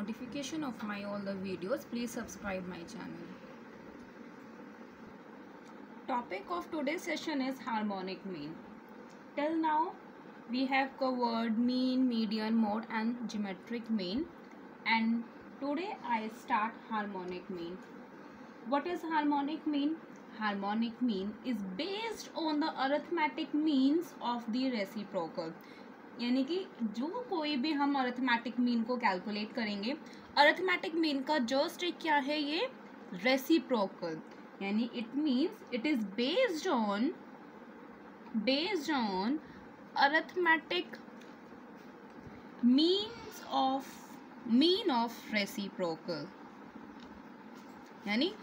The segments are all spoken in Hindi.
notification of my all the videos, please subscribe my channel. Topic of today's session is harmonic mean. Till now we have covered mean, median, mode and geometric mean, and today I start harmonic mean. What is harmonic mean? Harmonic mean is based on the arithmetic means of the reciprocal. यानी कि जो कोई भी हम अरिथमेटिक मीन को कैलकुलेट करेंगे, अरिथमेटिक मीन का जस्ट एक क्या है, ये रेसिप्रोकल, यानी it means it is based on arithmetic mean of reciprocal, यानी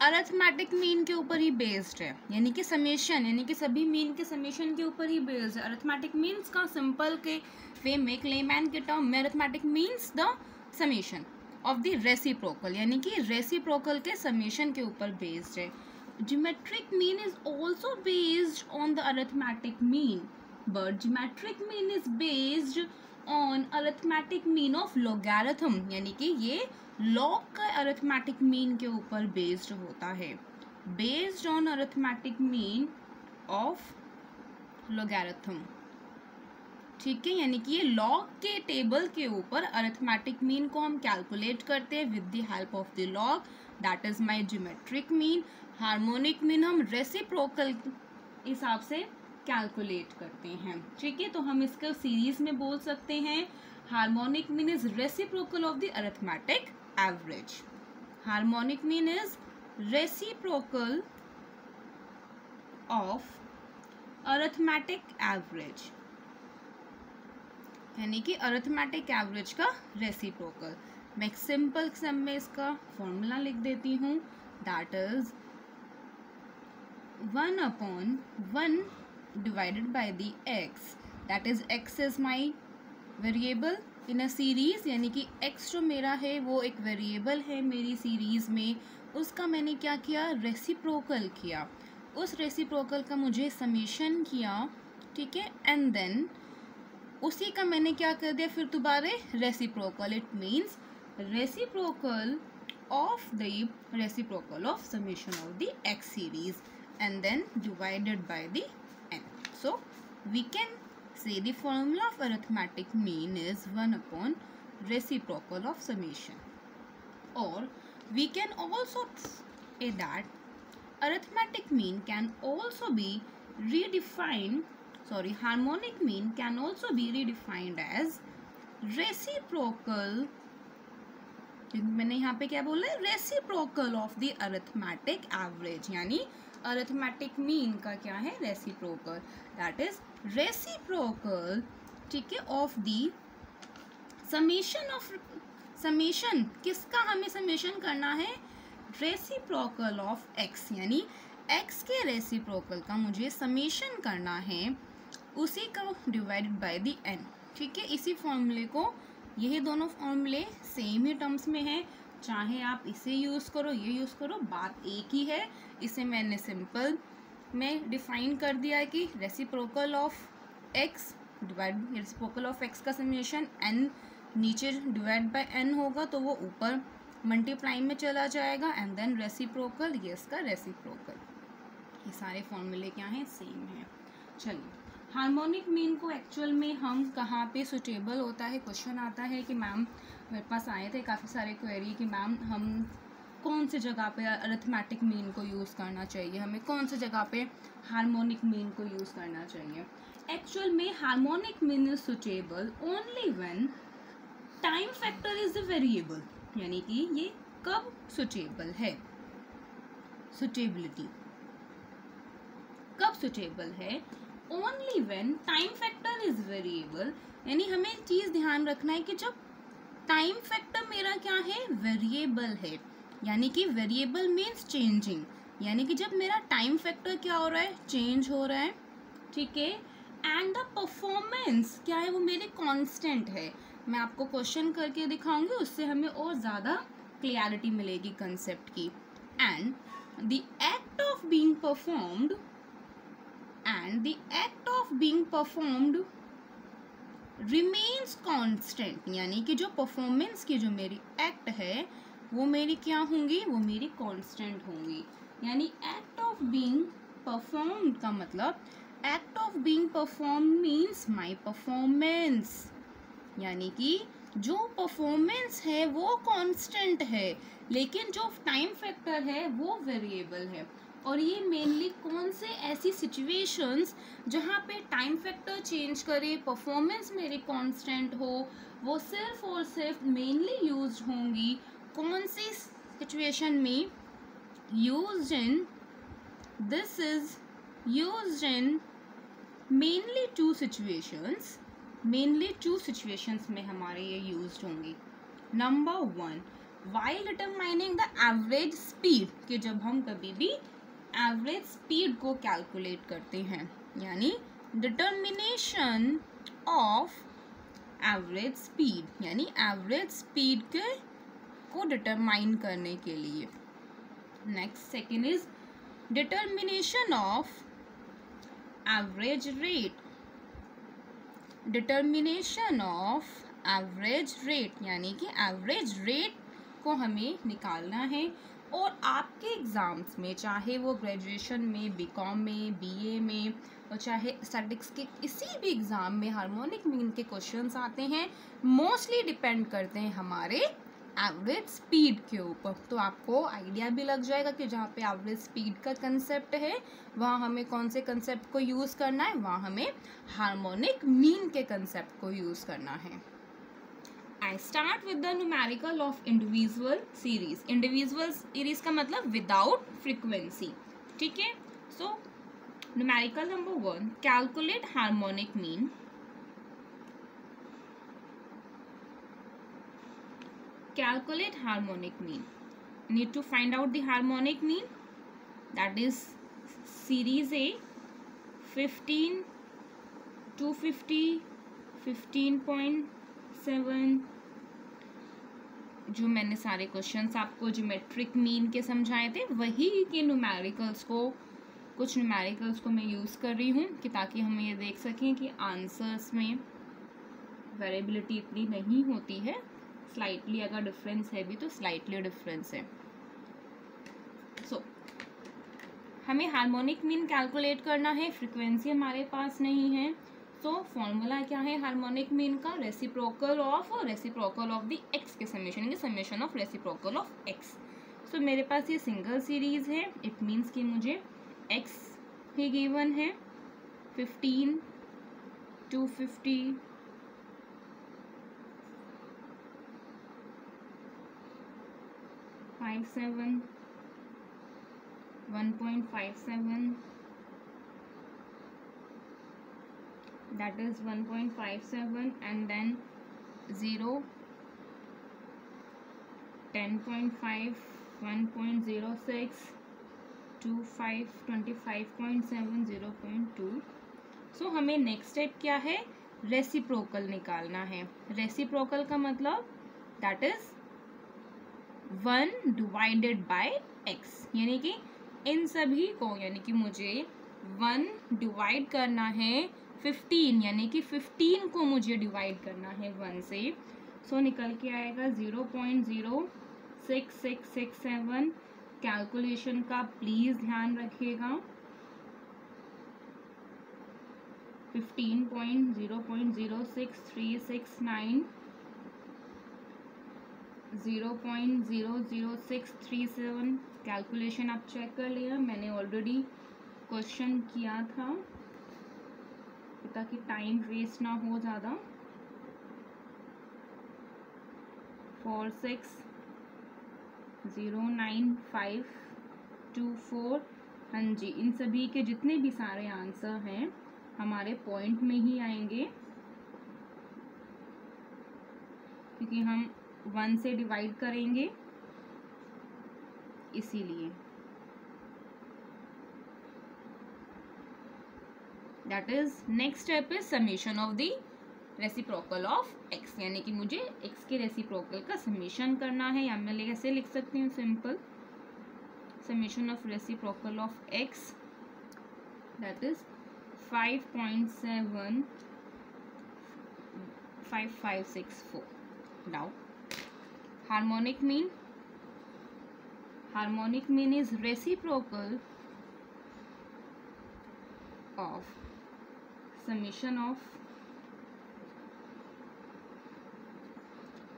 अरिथमेटिक मीन के ऊपर ही बेस्ड है, यानी कि समेशन, यानी कि सभी मीन के समेशन के ऊपर ही बेस्ड है. अरिथमेटिक मीन्स का सिंपल के वे में, क्लेमैन के टर्म में, arithmetic means the summation of the reciprocal, यानी कि रेसिप्रोकल के समेशन के ऊपर बेस्ड है. Geometric mean is also based on the arithmetic mean, but geometric mean is based on arithmetic mean of logarithm, यानी कि ये लॉग का अरिथमेटिक मीन के ऊपर बेस्ड होता है, based on arithmetic mean of logarithm. ठीक है, यानी कि ये लॉग के टेबल के ऊपर अरिथमेटिक मीन को हम कैलकुलेट करते हैं with the help of the log, that is my geometric mean. Harmonic mean हम रेसिप्रोकल हिसाब से कैलकुलेट करते हैं. ठीक है, तो हम इसका सीरीज में बोल सकते हैं harmonic mean is reciprocal of the arithmetic average. Harmonic mean is reciprocal of arithmetic average, यानी कि अरिथमेटिक एवरेज का रेसिप्रोकल. मैं एक सिंपल सम में इसका फॉर्मूला लिख देती हूँ, that is 1/1 divided by the x, that is x is my variable in a series, यानी कि x जो मेरा है वो एक वेरिएबल है मेरी सीरीज में, उसका मैंने क्या किया, रेसिप्रोकल किया. उस रेसिप्रोकल का मुझे समेशन किया, ठीक है, एंड देन उसी का मैंने क्या कर दिया फिर दोबारा reciprocal. It means reciprocal of the reciprocal of summation of the x series and then divided by the n. So we can say the formula of arithmetic mean is 1/ reciprocal of summation, or we can also say that arithmetic mean can also be redefined, harmonic mean can also be redefined as reciprocal, मैंने यहाँ पे क्या बोला है, reciprocal of the arithmetic average, यानी अरिथमेटिक मीन का क्या है, रेसिप्रोकल, दैट इज रेसिप्रोकल, ठीक है, ऑफ द समेशन किसका हमें समेशन करना है, रेसिप्रोकल ऑफ एक्स, यानी एक्स के रेसिप्रोकल का मुझे समेशन करना है, उसी का डिवाइडेड बाय द एन. ठीक है, इसी फॉर्मूले को, यही दोनों फॉर्मूले सेम ही टर्म्स में है, चाहे आप इसे यूज़ करो ये यूज़ करो, बात एक ही है. इसे मैंने सिंपल में डिफाइन कर दिया है कि reciprocal of x divide reciprocal of x का समेशन एन नीचे डिवाइड बाय एन होगा तो वो ऊपर मल्टीप्लाई में चला जाएगा, एंड देन रेसिप्रोकल, ये इसका रेसिप्रोकल. ये सारे फॉर्मूले क्या हैं, सेम हैं. चलिए, हार्मोनिक मीन को एक्चुअल में हम कहाँ पे सुटेबल होता है, क्वेश्चन आता है कि मैम मेरे पास आए थे काफ़ी सारे क्वेरी कि मैम हम कौन सी जगह पे अरिथमेटिक मीन को यूज़ करना चाहिए, हमें कौन सी जगह पे हार्मोनिक मीन को यूज़ करना चाहिए. एक्चुअल में harmonic mean is suitable only when time factor is the variable, यानी कि ये कब सुटेबल है, सुटेबिलिटी कब सुटेबल है, only when time factor is variable, यानी हमें एक चीज़ ध्यान रखना है कि जब टाइम फैक्टर मेरा क्या है, वेरिएबल है, यानी कि वेरिएबल मीन्स चेंजिंग, यानी कि जब मेरा टाइम फैक्टर क्या हो रहा है, चेंज हो रहा है. ठीक है, एंड द परफॉर्मेंस क्या है, वो मेरी कांस्टेंट है. मैं आपको क्वेश्चन करके दिखाऊंगी, उससे हमें और ज़्यादा क्लियरिटी मिलेगी कंसेप्ट की. And the act of being performed remains constant, यानी कि जो परफॉर्मेंस की जो मेरी एक्ट है वो मेरी क्या होंगी, वो मेरी कांस्टेंट होंगी। यानी एक्ट ऑफ बीइंग परफॉर्म का मतलब act of being perform means my performance, यानी कि जो परफॉर्मेंस है वो कांस्टेंट है लेकिन जो टाइम फैक्टर है वो वेरिएबल है। और ये मेनली कौन से ऐसी सिचुएशंस जहाँ पे टाइम फैक्टर चेंज करे परफॉर्मेंस मेरी कांस्टेंट हो, वो सिर्फ और सिर्फ मेनली यूज होंगी कौन सी सिचुएशन में, used in, this is used in mainly two situations, mainly two situations में हमारे ये यूज्ड होंगी। Number 1, while determining the average speed, कि जब हम कभी भी एवरेज स्पीड को कैलकुलेट करते हैं, यानी डिटर्मिनेशन ऑफ एवरेज स्पीड, यानी एवरेज स्पीड के को डिटरमाइन करने के लिए। Next second is determination of average rate, determination of average rate, यानी कि एवरेज रेट को हमें निकालना है। और आपके एग्ज़ाम्स में, चाहे वो ग्रेजुएशन में, बीकॉम में, बीए में, और चाहे स्टैटिस्टिक्स के किसी भी एग्ज़ाम में हार्मोनिक मीन के क्वेश्चंस आते हैं, मोस्टली डिपेंड करते हैं हमारे एवरेज स्पीड के ऊपर। तो आपको आइडिया भी लग जाएगा कि जहाँ पे एवरेज स्पीड का कंसेप्ट है वहाँ हमें कौन से कंसेप्ट को यूज़ करना है, वहाँ हमें हार्मोनिक मीन के कंसेप्ट को यूज़ करना है। I start with the numerical of individual series. Individual series का मतलब without frequency, ठीक है। So numerical number 1, calculate harmonic mean. Calculate harmonic mean. Need to find out the harmonic mean. That is series A 15, 250, 15.7, जो मैंने सारे क्वेश्चंस आपको ज्योमेट्रिक मीन के समझाए थे वही के न्यूमेरिकल्स को, कुछ न्यूमेरिकल्स को मैं यूज़ कर रही हूँ कि ताकि हम ये देख सकें कि आंसर्स में वेरिएबिलिटी इतनी नहीं होती है, स्लाइटली अगर डिफरेंस है भी तो स्लाइटली डिफरेंस है। सो हमें हार्मोनिक मीन कैलकुलेट करना है, फ्रीक्वेंसी हमारे पास नहीं है। तो फॉर्मूला क्या है हार्मोनिक मीन का, रेसिप्रोकल ऑफ द एक्स के समेशन, के summation of reciprocal of x. So मेरे पास ये सिंगल सीरीज है, इट मीन्स कि मुझे एक्स ही गिवन है 15, 250, 57, 1.57, that is 1.57, and then 0, 10.5, 1.06, 25, 25.7, 0.2। सो हमें नेक्स्ट स्टेप क्या है, रेसिप्रोकल निकालना है। रेसिप्रोकल का मतलब that is 1 divided by x, यानी कि इन सभी को, यानी कि मुझे 1 डिवाइड करना है 15, यानी कि 15 को मुझे डिवाइड करना है 1 से। सो निकल के आएगा 0.06667। कैलकुलेशन का प्लीज ध्यान रखिएगा, 15.0.06369, 0.00637। कैलकुलेशन आप चेक कर लिया, मैंने ऑलरेडी क्वेश्चन किया था ताकि टाइम वेस्ट ना हो ज़्यादा। 4609,524। हाँ जी, इन सभी के जितने भी सारे आंसर हैं हमारे पॉइंट में ही आएंगे क्योंकि हम 1 से डिवाइड करेंगे इसीलिए। That is next step is summation of the reciprocal of x, यानी कि मुझे x के रेसिप्रोकल का समेशन करना है, या मैं ऐसे लिख सकती हूँ simple, summation of reciprocal of x that is 5.7 5564. Now harmonic mean is reciprocal of summation of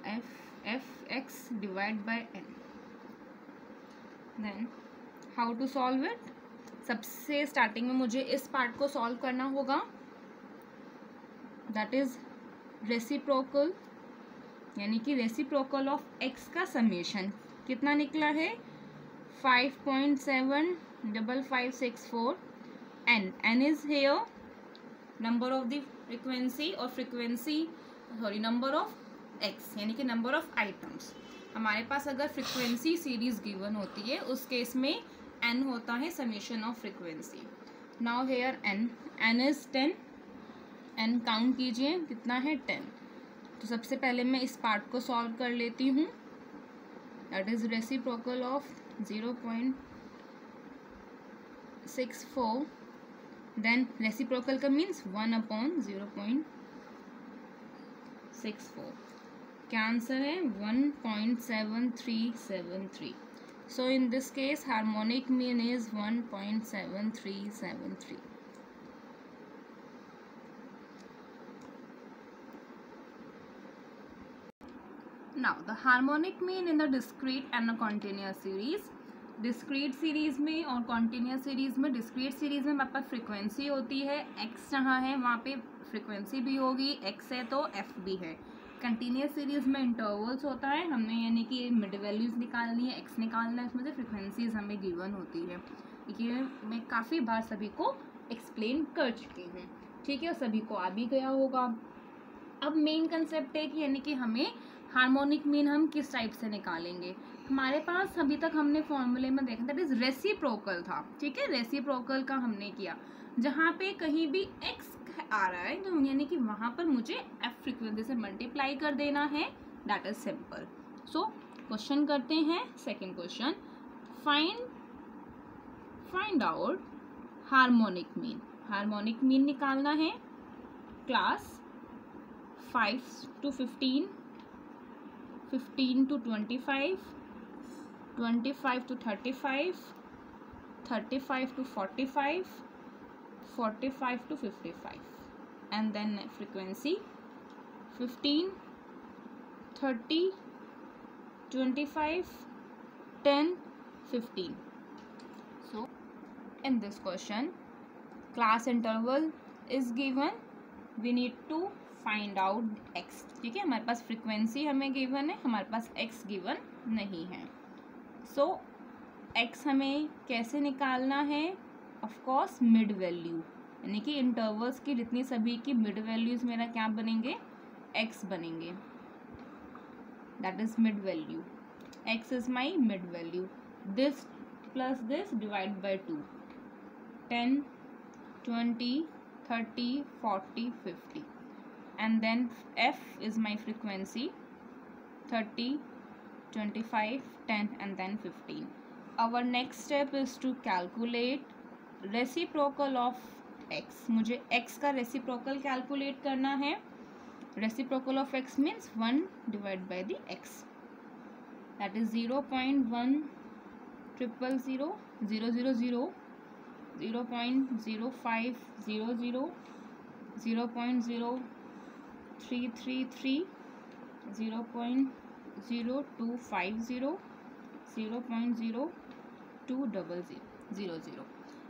fx divided by n. Then how to solve it? सबसे स्टार्टिंग में मुझे इस पार्ट को सॉल्व करना होगा, दैट इज रेसिप्रोकल, यानी कि रेसिप्रोकल ऑफ x का समेशन कितना निकला है 5.75564. n is here number of the frequency or number of x, यानी कि नंबर ऑफ आइटम्स. हमारे पास अगर फ्रिक्वेंसी सीरीज गिवन होती है उस केस में n होता है summation of frequency. Now here n is 10. n count कीजिए कितना है 10. तो सबसे पहले मैं इस पार्ट को सॉल्व कर लेती हूँ, that is reciprocal of 0.64. Then reciprocal का मीन्स 1/0.64. क्या आंसर है 1.7373. So in this case harmonic mean is 1.7373. Now the harmonic mean in the discrete and a continuous series. Discrete series में और कॉन्टीन्यूस सीरीज में, डिस्क्रीट सीरीज में हमारे पास फ्रिक्वेंसी होती है, x जहाँ है वहाँ पे फ्रिक्वेंसी भी होगी, x है तो f भी है. कंटिन्यूस सीरीज में इंटरवल्स होता है, हमने यानी कि मिड वैल्यूज निकालनी है, x निकालना है, उसमें से फ्रिक्वेंसीज हमें गिवन होती है. ये मैं काफ़ी बार सभी को एक्सप्लेन कर चुकी हूँ, ठीक है, सभी को आ भी गया होगा. अब मेन कंसेप्ट है कि यानी कि हमें हार्मोनिक मीन हम किस टाइप से निकालेंगे. हमारे पास अभी तक हमने फॉर्मूले में देखा दैट इज रेसिप्रोकल था, ठीक है, रेसिप्रोकल का हमने किया. जहाँ पे कहीं भी x आ रहा है तो यानी कि वहाँ पर मुझे f फ्रिक्वेंसी से मल्टीप्लाई कर देना है, that is simple. So question करते हैं. Second question, find out harmonic mean. Harmonic mean निकालना है class 5 to 15, 15 to 25, 25 to 35, 35 to 45, 45 to 55, and then frequency 15, 30, 25, 10, 15. So in this question class interval is given, we need to find out x. ठीक है, हमारे पास फ्रिक्वेंसी हमें गिवन है, हमारे पास x गिवन नहीं है. सो x हमें कैसे निकालना है, ऑफ कोर्स मिड वैल्यू, यानी कि इंटरवल्स की जितनी सभी की मिड वैल्यूज मेरा क्या बनेंगे, x बनेंगे, that is mid value. x is my mid value. This plus this divide by 2, 10, 20, 30, 40, 50. And then f is my frequency 30, 25, 10 and then 15. Our next step is to calculate reciprocal of x. मुझे x का reciprocal calculate करना है. Reciprocal of x means 1 divided by the x, that is 0.1000000, 0.0500, 0.0333, 0.0250, 0.0200.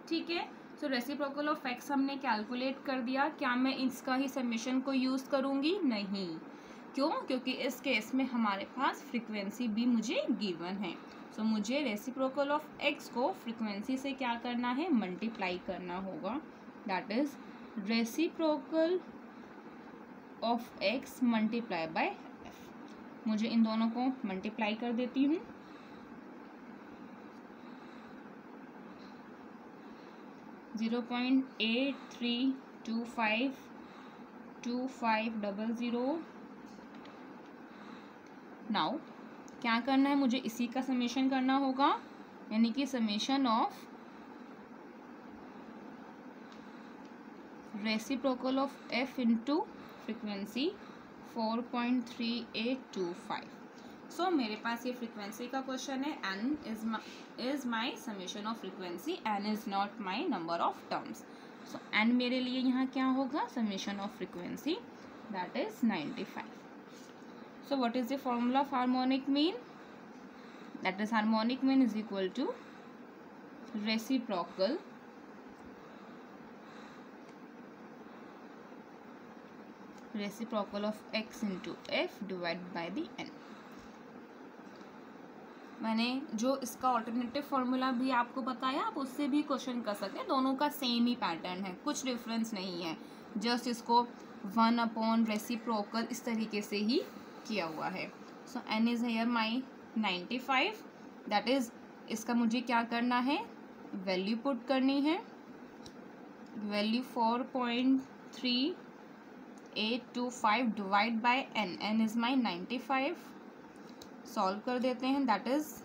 ठीक है, सो रेसिप्रोकल ऑफ एक्स हमने कैलकुलेट कर दिया. क्या मैं इसका ही समेशन को यूज़ करूँगी? नहीं. क्यों? क्योंकि इस केस में हमारे पास फ्रिक्वेंसी भी मुझे गिवन है. सो मुझे रेसिप्रोकल ऑफ एक्स को फ्रिक्वेंसी से क्या करना है, मल्टीप्लाई करना होगा, that is reciprocal of X multiply bye F. मुझे इन दोनों को मल्टीप्लाई कर देती हूँ. जीरो 0.83252500. नाउ क्या करना है, मुझे इसी का समेशन करना होगा, यानी कि summation of reciprocal of F into frequency 4.3825। So मेरे पास ये फ्रीक्वेंसी का क्वेश्चन है। n is my summation of frequency, n is not my number of terms. So n मेरे लिए यहाँ क्या होगा, summation of frequency, that is 95। So what is the formula of harmonic mean, that is harmonic mean is equal to reciprocal of x into f divided by the n। मैंने जो इसका ऑल्टरनेटिव फॉर्मूला भी आपको बताया, आप उससे भी क्वेश्चन कर सकते हैं। दोनों का सेम ही पैटर्न है, कुछ डिफरेंस नहीं है, जस्ट इसको 1 रेसिप्रोकल इस तरीके से ही किया हुआ है। सो n is here my 95, that is इसका मुझे क्या करना है, वैल्यू पुट करनी है, value 4.3825 divide by n, n is my 95। Solve कर देते हैं, that is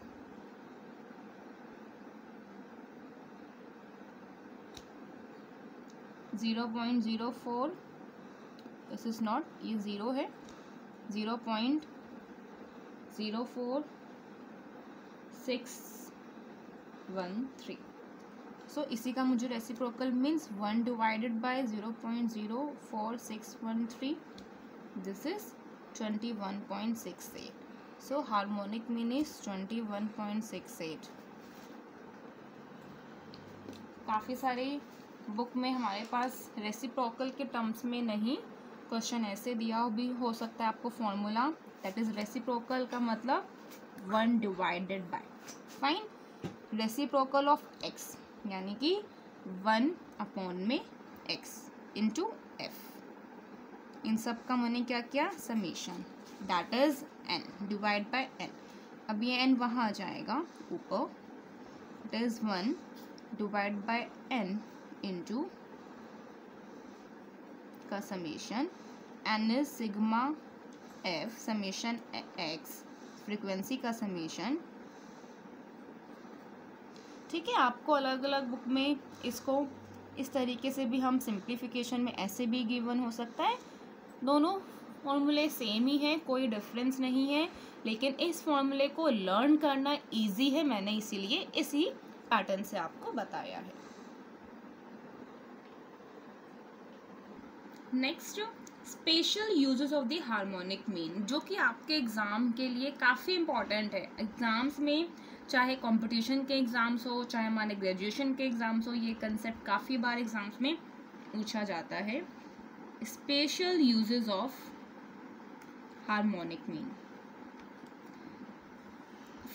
0.04, this is not, ये 0 है, 0.04613। सो इसी का मुझे reciprocal means 1 divided by 0.04613, this is 21.68। So harmonic mean is 21.68। काफ़ी सारे बुक में हमारे पास रेसिप्रोकल के टर्म्स में नहीं, क्वेश्चन ऐसे दिया भी हो सकता है आपको फॉर्मूला, दैट इज रेसिप्रोकल का मतलब 1 divided by, fine, reciprocal of x यानी कि 1 में x इंटू एफ, इन सब का मैंने क्या किया, summation, that is n divide by n। अब ये n वहाँ आ जाएगा ऊपर, it is 1 divide by n into का summation, n is sigma f summation x, frequency का समेशन। ठीक है, आपको अलग अलग बुक में इसको इस तरीके से भी हम सिंप्लीफिकेशन में ऐसे भी गिवन हो सकता है। दोनों फॉर्मूले सेम ही है, कोई डिफरेंस नहीं है, लेकिन इस फॉर्मूले को लर्न करना इजी है, मैंने इसीलिए इसी पैटर्न से आपको बताया है। Next, special uses of the harmonic mean, जो कि आपके एग्जाम के लिए काफ़ी इम्पॉर्टेंट है। एग्जाम्स में, चाहे कंपटीशन के एग्जाम्स हो, चाहे हमारे ग्रेजुएशन के एग्जाम्स हो, ये कंसेप्ट काफ़ी बार एग्जाम्स में पूछा जाता है। Special uses of harmonic mean.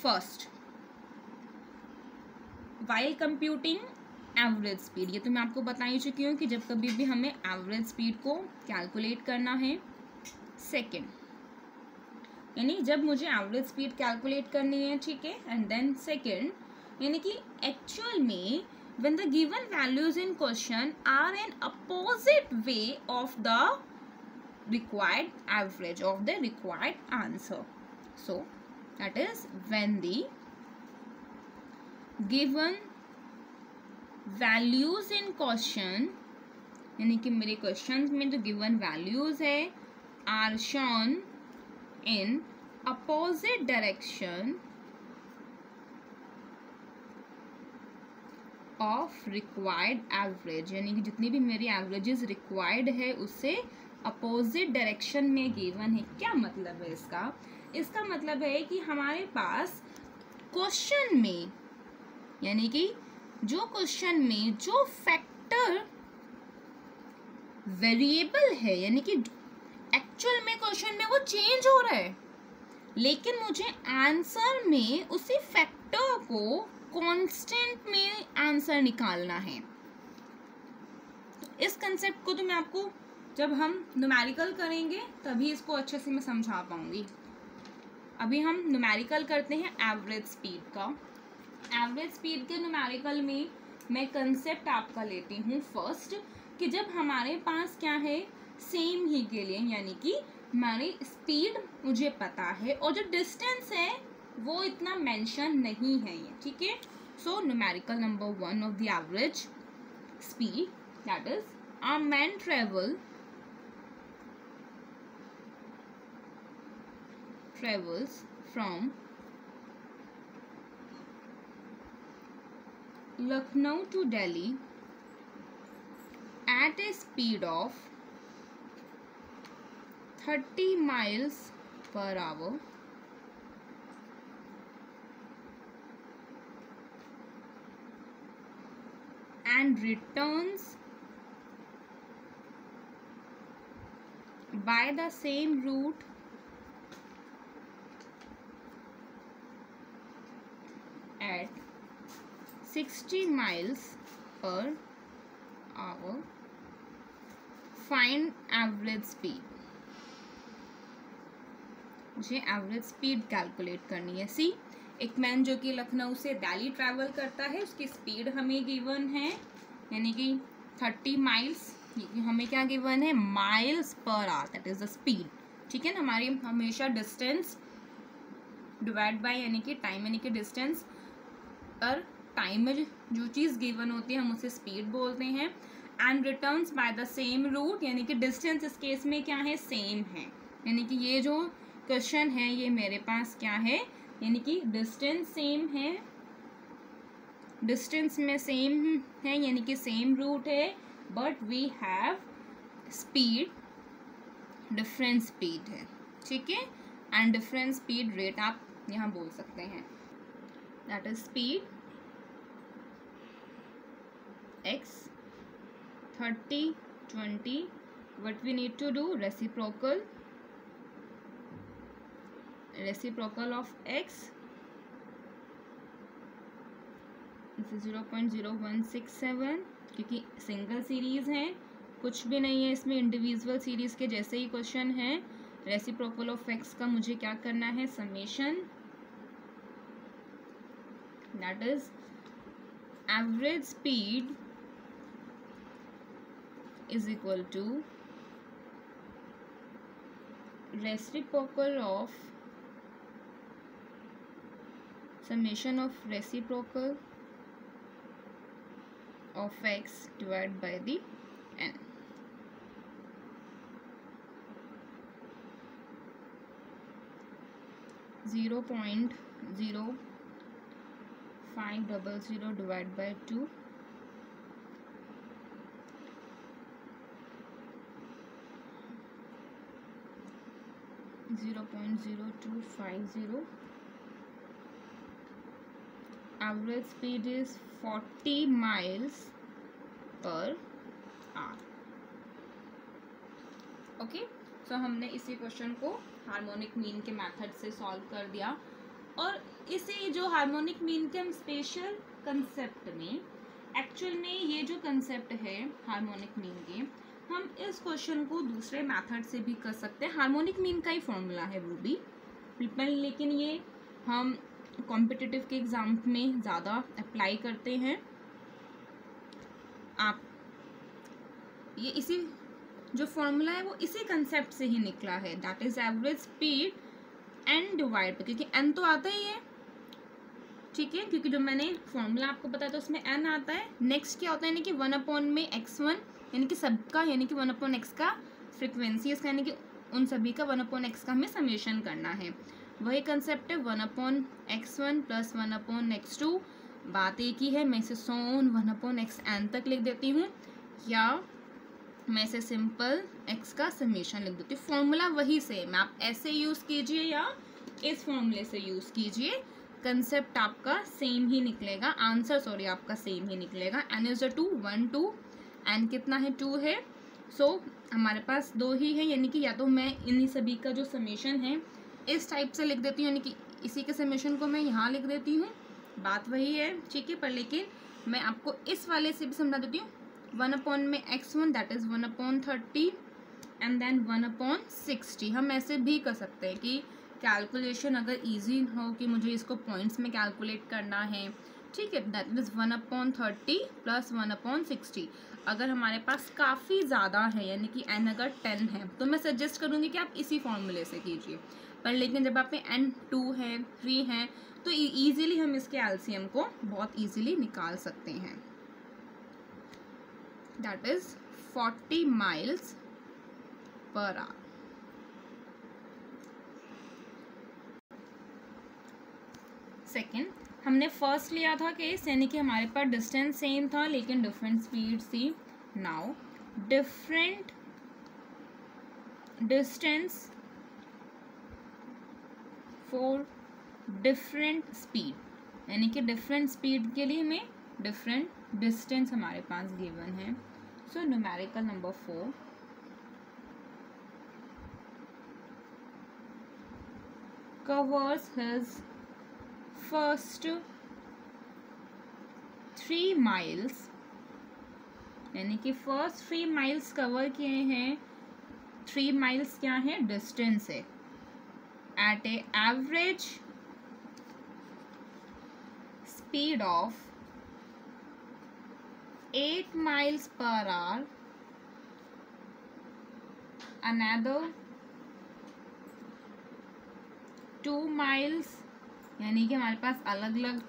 First, while computing average speed, ये तो मैं आपको बता ही चुकी हूँ कि जब कभी भी हमें एवरेज स्पीड को कैलकुलेट करना है। सेकेंड, यानी जब मुझे एवरेज स्पीड कैलकुलेट करनी है, ठीक है, एंड देन सेकेंड, यानी कि एक्चुअल में when the given values in question are in opposite way of the required average of the required answer. So that is when the given values in question, यानी कि मेरे क्वेश्चन में जो given values है are shown in opposite direction of required average, यानी कि जितनी भी मेरी एवरेजेस रिक्वायर्ड है उससे अपोजिट डायरेक्शन में गिवन है। क्या मतलब है इसका? इसका मतलब है कि हमारे पास क्वेश्चन में, यानी कि जो क्वेश्चन में जो फैक्टर वेरिएबल है, यानी कि एक्चुअल में क्वेश्चन में वो चेंज हो रहा है, लेकिन मुझे आंसर में उसी फैक्टर को कांस्टेंट में आंसर निकालना है। तो इस कंसेप्ट को तो मैं आपको जब हम न्यूमेरिकल करेंगे तभी इसको अच्छे से मैं समझा पाऊंगी। अभी हम न्यूमेरिकल करते हैं एवरेज स्पीड का। एवरेज स्पीड के न्यूमेरिकल में मैं कंसेप्ट आपका लेती हूँ फर्स्ट, कि जब हमारे पास क्या है, सेम ही के लिए, यानी कि हमारी स्पीड मुझे पता है और जो डिस्टेंस है वो इतना मेंशन नहीं है ये, ठीक है। So numerical number 1 of the average speed, that is a man travel travels from Lucknow to Delhi at a speed of 30 miles per hour and returns by the same route at 60 miles per hour, find average speed। मुझे एवरेज स्पीड कैलकुलेट करनी है। सी, एक मैन जो कि लखनऊ से दिल्ली ट्रैवल करता है, उसकी स्पीड हमें गिवन है, यानी कि 30 माइल्स। हमें क्या गिवन है? Miles per our, that is the speed. ठीक है ना, हमारी हमेशा डिस्टेंस डिवाइड बाय यानी कि टाइम, यानी कि डिस्टेंस पर टाइम में जो चीज़ गिवन होती है हम उसे स्पीड बोलते हैं। And returns by the same route, यानी कि डिस्टेंस इस केस में क्या है? सेम है। यानी कि ये जो क्वेश्चन है ये मेरे पास क्या है? यानी कि डिस्टेंस सेम है, डिस्टेंस में सेम है, यानी कि सेम रूट है, but we have speed different speed है। ठीक है, एंड डिफरेंट स्पीड रेट आप यहाँ बोल सकते हैं, that is speed x 30 20, what we need to do? reciprocal of x is 0.0167, क्योंकि सिंगल सीरीज है, कुछ भी नहीं है इसमें इंडिविजुअल सीरीज के जैसे ही क्वेश्चन है। रेसिप्रोकल ऑफ x का मुझे क्या करना है? Summation, that is average speed is equal to reciprocal of summation of reciprocal of x divided by the n। zero point 0500 divided by 2, 0.0250। Average speed is 40 miles per hour. Okay, so हमने इसी क्वेश्चन को हार्मोनिक मीन के मेथड से सॉल्व कर दिया। और इसी जो हार्मोनिक मीन के हम स्पेशल कंसेप्ट में, एक्चुअल में ये जो कंसेप्ट है हार्मोनिक मीन के, हम इस क्वेश्चन को दूसरे मेथड से भी कर सकते हैं। हार्मोनिक मीन का ही फॉर्मूला है वो भी, लेकिन ये हम कॉम्पिटिटिव के एग्जाम में ज़्यादा अप्लाई करते हैं। आप ये इसी जो फॉर्मूला है वो इसी कंसेप्ट से ही निकला है, that is average speed N divide, क्योंकि एन तो आता ही है। ठीक है, क्योंकि जो मैंने फॉर्मूला आपको बताया था उसमें एन आता है। नेक्स्ट क्या होता है, यानी कि 1 में x1, यानी कि सबका, यानी कि 1/x का फ्रिक्वेंसी इसका, यानी कि उन सभी का 1/x का हमें समेशन करना है। वही कंसेप्ट है 1/x1 प्लस 1/x2। बात एक ही है, मैं इसे सोन 1/xn तक लिख देती हूँ, या मैं इसे सिंपल x का समेशन लिख देती हूँ। फॉर्मूला वही सेम, आप ऐसे यूज़ कीजिए या इस फॉर्मूले से यूज़ कीजिए, कंसेप्ट आपका सेम ही निकलेगा, आंसर आपका सेम ही निकलेगा। n इज 2 1 2, एन कितना है? 2 है। सो हमारे पास 2 ही है, यानी कि या तो मैं इन्हीं सभी का जो समेशन है इस टाइप से लिख देती हूँ, यानी कि इसी के समेशन को मैं यहाँ लिख देती हूँ, बात वही है। ठीक है, पर लेकिन मैं आपको इस वाले से भी समझा देती हूँ। 1/x1 that is 1/30 and then 1/60। हम ऐसे भी कर सकते हैं कि कैलकुलेशन अगर इजी हो कि मुझे इसको पॉइंट्स में कैलकुलेट करना है, ठीक है, दैट इज 1/30 प्लस 1/60। अगर हमारे पास काफ़ी ज़्यादा है, यानी कि n अगर 10 है, तो मैं सजेस्ट करूँगी कि आप इसी फॉर्मूले से कीजिए। पर लेकिन जब आप पे n 2 है 3 है, तो ईजिली हम इसके एलसीएम को बहुत ईजिली निकाल सकते हैं, that is 40 miles per our. Second, हमने फर्स्ट लिया था केस, यानी कि हमारे पास डिस्टेंस सेम था लेकिन डिफरेंट स्पीड थी. Now different distance for different speed, यानी कि डिफरेंट स्पीड के लिए हमें डिफरेंट डिस्टेंस हमारे पास गिवन है. So numerical number 4 covers his first 3 miles, यानी कि फर्स्ट 3 माइल्स कवर किए हैं. 3 माइल्स क्या है, डिस्टेंस है. At a average speed of 8 miles per hour. Another 2 miles, यानी कि हमारे पास अलग अलग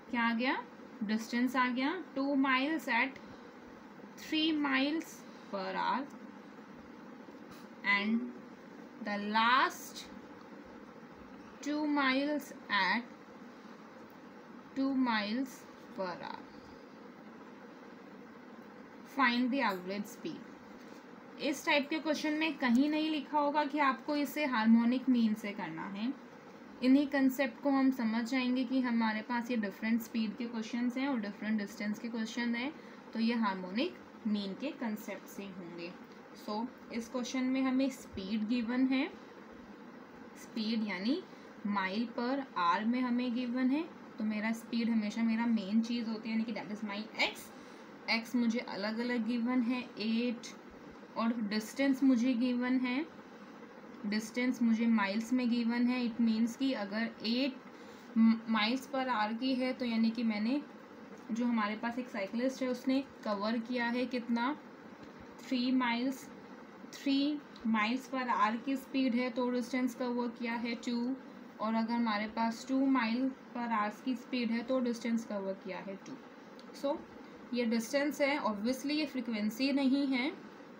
क्या आ गया, डिस्टेंस आ गया. 2 miles at 3 miles per hour. And the last 2 miles at 2 miles per hour. Find the average speed. इस टाइप के क्वेश्चन में कहीं नहीं लिखा होगा कि आपको इसे हार्मोनिक मीन से करना है. इन्हीं कंसेप्ट को हम समझ जाएंगे कि हमारे पास ये डिफरेंट स्पीड के क्वेश्चंस हैं और डिफरेंट डिस्टेंस के क्वेश्चन हैं, तो ये हार्मोनिक मीन के कंसेप्ट से होंगे. सो इस क्वेश्चन में हमें स्पीड गिवन है. स्पीड यानी माइल पर आर में हमें गिवन है. तो मेरा स्पीड हमेशा मेरा मेन चीज़ होती है, यानी कि that is my x. X मुझे अलग अलग गिवन है 8, और डिस्टेंस मुझे गिवन है, डिस्टेंस मुझे माइल्स में गिवन है. इट मीन्स कि अगर 8 माइल्स पर आवर की है तो यानी कि मैंने, जो हमारे पास एक साइकिलिस्ट है उसने कवर किया है कितना, 3 माइल्स. 3 माइल्स पर आवर की स्पीड है तो डिस्टेंस कवर किया है 2. और अगर हमारे पास 2 माइल पर आवर की स्पीड है तो डिस्टेंस कवर किया है 2. सो ये डिस्टेंस है, ऑब्वियसली ये फ्रीक्वेंसी नहीं है,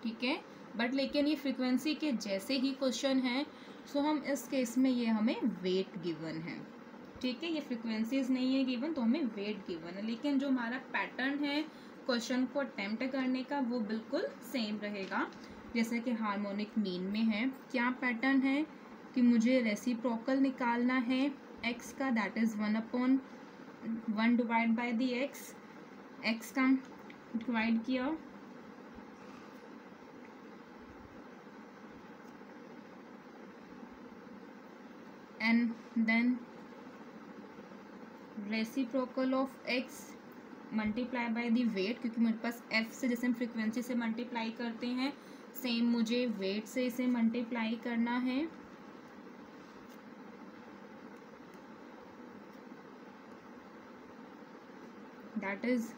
ठीक है, बट लेकिन ये फ्रीक्वेंसी के जैसे ही क्वेश्चन है. सो हम इस केस में ये हमें वेट गिवन है, ठीक है. ये फ्रीक्वेंसीज नहीं है गिवन, तो हमें वेट गिवन है. लेकिन जो हमारा पैटर्न है क्वेश्चन को अटेम्प्ट करने का वो बिल्कुल सेम रहेगा जैसे कि हार्मोनिक मीन में है. क्या पैटर्न है कि मुझे रेसिप्रोकल निकालना है एक्स का, that is 1/1 divide by the X. X का डिवाइड किया, and then reciprocal of X multiply by the weight, क्योंकि मेरे पास एफ से जैसे हम फ्रीक्वेंसी से मल्टीप्लाई करते हैं सेम मुझे वेट से इसे मल्टीप्लाई करना है. दैट इज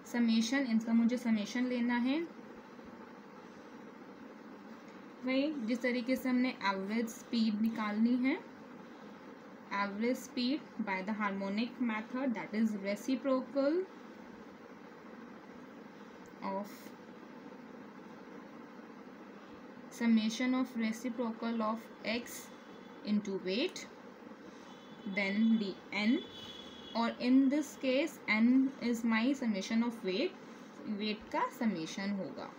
समेशन, इनका मुझे समेशन लेना है. वही जिस तरीके से हमने एवरेज स्पीड निकालनी है, average speed by the harmonic method, that is reciprocal of summation of reciprocal of x into weight, then the n, or in this case n is my summation of weight, weight का summation होगा.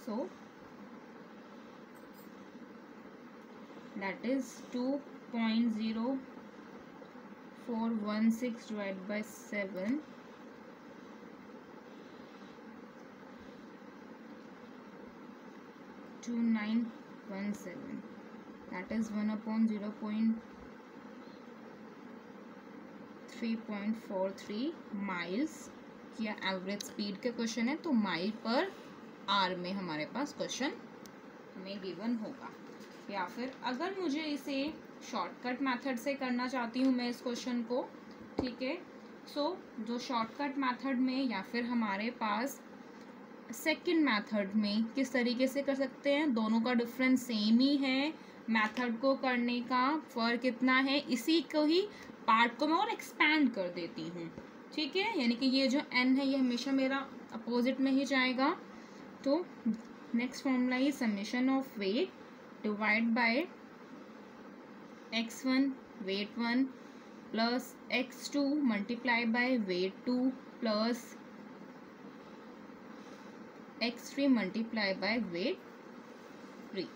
So that is 2.0416 divided by 7, 2917, that is 1/0.3.43 miles. या एवरेज स्पीड के क्वेश्चन है तो माइल पर आर में हमारे पास क्वेश्चन हमें गिवन होगा. या फिर अगर मुझे इसे शॉर्टकट मेथड से करना चाहती हूँ मैं इस क्वेश्चन को, ठीक है. सो जो शॉर्टकट मेथड में या फिर हमारे पास सेकंड मेथड में किस तरीके से कर सकते हैं, दोनों का डिफरेंस सेम ही है. मेथड को करने का फ़र्क इतना है, इसी को ही पार्ट को मैं और एक्सपैंड कर देती हूँ, ठीक है. यानी कि ये जो n है ये हमेशा मेरा अपोजिट में ही जाएगा. तो next formula is summation of weight divide by x1 weight 1 plus x2 multiply by weight 2 plus x3 multiply by weight 3।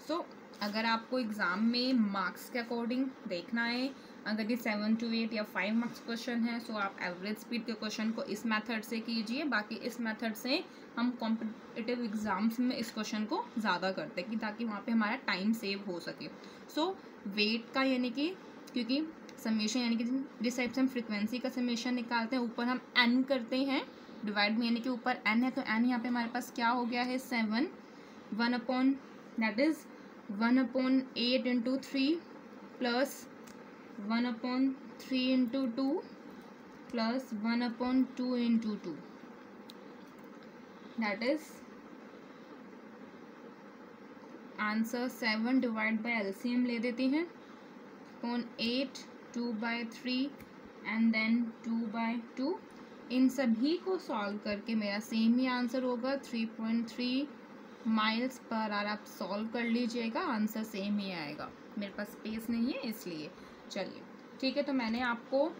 So अगर आपको एग्ज़ाम में मार्क्स के अकॉर्डिंग देखना है, अगर ये 7 to 8 या 5 मार्क्स क्वेश्चन है, सो आप एवरेज स्पीड के क्वेश्चन को इस मेथड से कीजिए। बाकी इस मेथड से हम कॉम्पिटिटिव एग्ज़ाम्स में इस क्वेश्चन को ज़्यादा करते हैं कि ताकि वहाँ पे हमारा टाइम सेव हो सके। सो वेट का यानी कि क्योंकि समेशन यानी कि जिस टाइप से हम फ्रिक्वेंसी का समेशन निकालते हैं, ऊपर हम n करते हैं, डिवाइड में यानी कि ऊपर n है, तो n यहाँ पे हमारे पास क्या हो गया है 7, 1 upon that is 1/8 into 3 plus 1/3 into 2 plus 1/2 into 2 that is answer 7 divide by LCM ले देते हैं अपॉन 8 2/3 एंड देन 2/2। इन सभी को सॉल्व करके मेरा सेम ही आंसर होगा 3.3 माइल्स पर आवर। आप सॉल्व कर लीजिएगा, आंसर सेम ही आएगा। मेरे पास स्पेस नहीं है इसलिए। चलिए ठीक है, तो मैंने आपको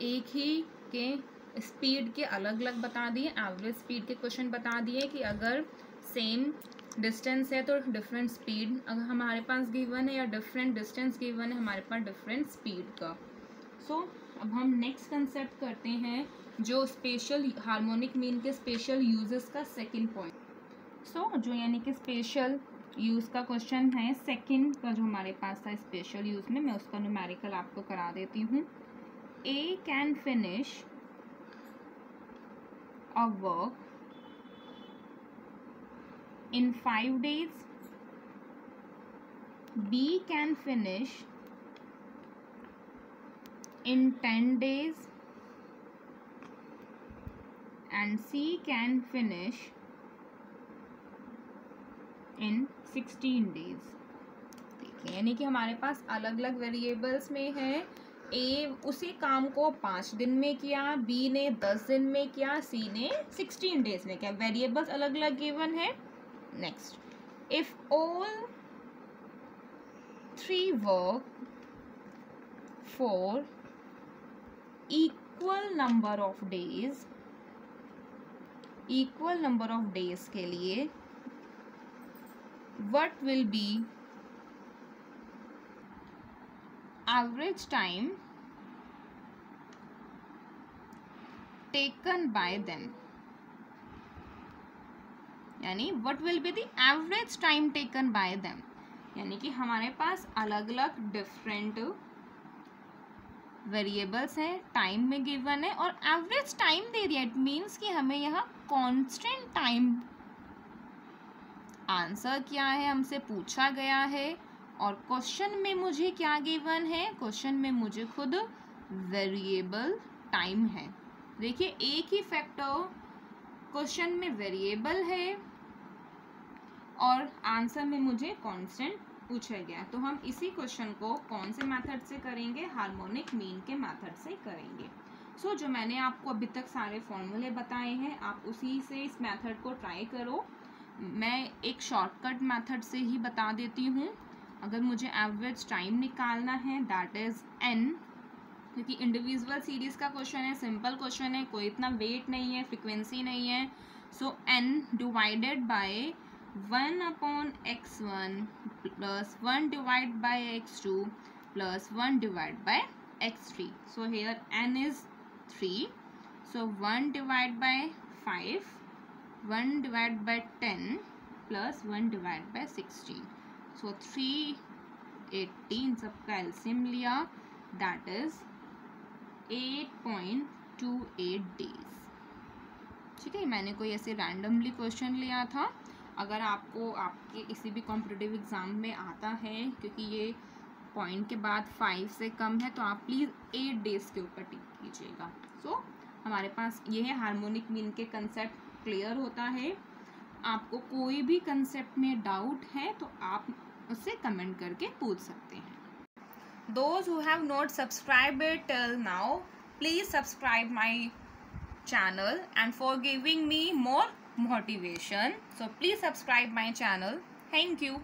एक ही के स्पीड के अलग अलग बता दिए, एवरेज स्पीड के क्वेश्चन बता दिए कि अगर सेम डिस्टेंस है तो डिफरेंट स्पीड अगर हमारे पास गिवन है, या डिफरेंट डिस्टेंस गिवन है हमारे पास डिफरेंट स्पीड का। सो अब हम नेक्स्ट कंसेप्ट करते हैं जो स्पेशल हार्मोनिक मीन के स्पेशल यूजेस का सेकंड पॉइंट। जो यानी कि स्पेशल यूज़ का क्वेश्चन है सेकंड का जो हमारे पास था स्पेशल यूज़ में, मैं उसका न्यूमेरिकल आपको करा देती हूँ। A can finish a work in 5 days, B can finish in 10 days and C can finish in 16 days। देखिए यानी कि हमारे पास अलग अलग वेरिएबल्स में है। ए उसी काम को 5 दिन में किया, बी ने 10 दिन में किया, सी ने 16 days में किया। वेरिएबल्स अलग अलग गिवन है। Next, if all 3 work for equal number of days के लिए what will be average time taken by them, यानी what will be the average time taken by them, यानी कि हमारे पास अलग अलग डिफरेंट वेरिएबल्स हैं, टाइम में गिवन है और एवरेज टाइम दे दिया। इट मीन्स कि हमें यहाँ कांस्टेंट टाइम आंसर क्या है हमसे पूछा गया है, और क्वेश्चन में मुझे क्या गिवन है, क्वेश्चन में मुझे खुद वेरिएबल टाइम है। देखिए एक ही फैक्टर क्वेश्चन में वेरिएबल है और आंसर में मुझे कांस्टेंट पूछा गया। तो हम इसी क्वेश्चन को कौन से मेथड से करेंगे, हार्मोनिक मीन के मेथड से करेंगे। जो मैंने आपको अभी तक सारे फॉर्मूले बताए हैं, आप उसी से इस मेथड को ट्राई करो। मैं एक शॉर्टकट मेथड से ही बता देती हूँ। अगर मुझे एवरेज टाइम निकालना है दैट इज़ n, क्योंकि इंडिविजुअल सीरीज का क्वेश्चन है, सिंपल क्वेश्चन है, कोई इतना वेट नहीं है, फ्रिक्वेंसी नहीं है। सो n divided by 1/x1 plus 1 divide bye x2 plus 1 divide bye x3। So here n is 3, so 1 divide bye 5, 1 divide bye 10 plus 1 divide bye 16। सो 380 सबका एलसीएम लिया, दैट इज 8.28 डेज। ठीक है, मैंने कोई ऐसे रैंडमली क्वेश्चन लिया था। अगर आपको आपके किसी भी कॉम्पिटिटिव एग्ज़ाम में आता है, क्योंकि ये पॉइंट के बाद 5 से कम है, तो आप प्लीज़ 8 डेज के ऊपर टिक कीजिएगा। सो हमारे पास ये है हार्मोनिक मीन के कंसेप्ट क्लियर होता है। आपको कोई भी कंसेप्ट में डाउट है तो आप उससे कमेंट करके पूछ सकते हैं। Those who have not subscribed it till now, please subscribe my channel and for giving me more motivation. So please subscribe my channel. Thank you.